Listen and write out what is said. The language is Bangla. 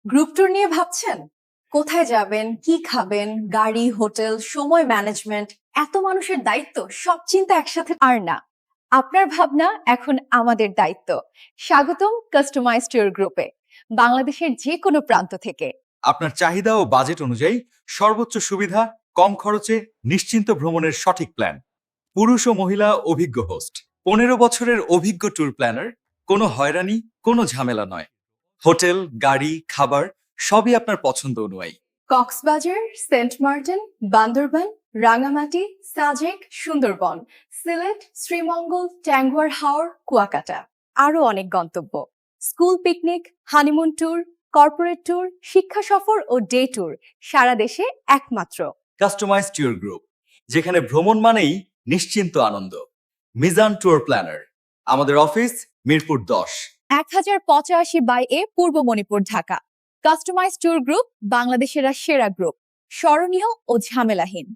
গ্রুপ ট্যুর নিয়ে ভাবছেন? কোথায় যাবেন, কি খাবেন, গাড়ি, হোটেল, সময় ম্যানেজমেন্ট, এত মানুষের দায়িত্ব, সব চিন্তা একসাথে। আর না, আপনার ভাবনা এখন আমাদের দায়িত্ব। স্বাগতম কাস্টমাইজ ট্যুর গ্রুপে, বাংলাদেশের যে কোনো প্রান্ত থেকে। আপনার চাহিদা ও বাজেট অনুযায়ী সর্বোচ্চ সুবিধা, কম খরচে নিশ্চিন্ত ভ্রমণের সঠিক প্ল্যান। পুরুষ ও মহিলা অভিজ্ঞ হোস্ট, 15 বছরের অভিজ্ঞ ট্যুর প্ল্যানার। কোনো হয়রানি, কোনো ঝামেলা নয়। হোটেল, গাড়ি, খাবার সবই আপনার পছন্দ অনুযায়ী। কক্সবাজার, সেন্ট মার্টিন, বান্দরবান, রাঙামাটি, সাজেক, সুন্দরবন, সিলেট, শ্রীমঙ্গল, ট্যাঙ্গুয়ার হাওর, কুয়াকাটা, আরো অনেক গন্তব্য। School picnic, honeymoon tour, corporate tour, শিক্ষা সফর ও ডে ট্যুর, সারা দেশে একমাত্র। কাস্টমাইজ ট্যুর গ্রুপ, যেখানে ভ্রমণ মানেই নিশ্চিন্ত আনন্দ। মিজান ট্যুর প্ল্যানার, আমাদের অফিস মিরপুর 10। 1085 বাই এ, পূর্ব Monipur, Dhaka. Customise tour group, বাংলাদেশের সেরা গ্রুপ, স্মরণীয় ও ঝামেলাহীন।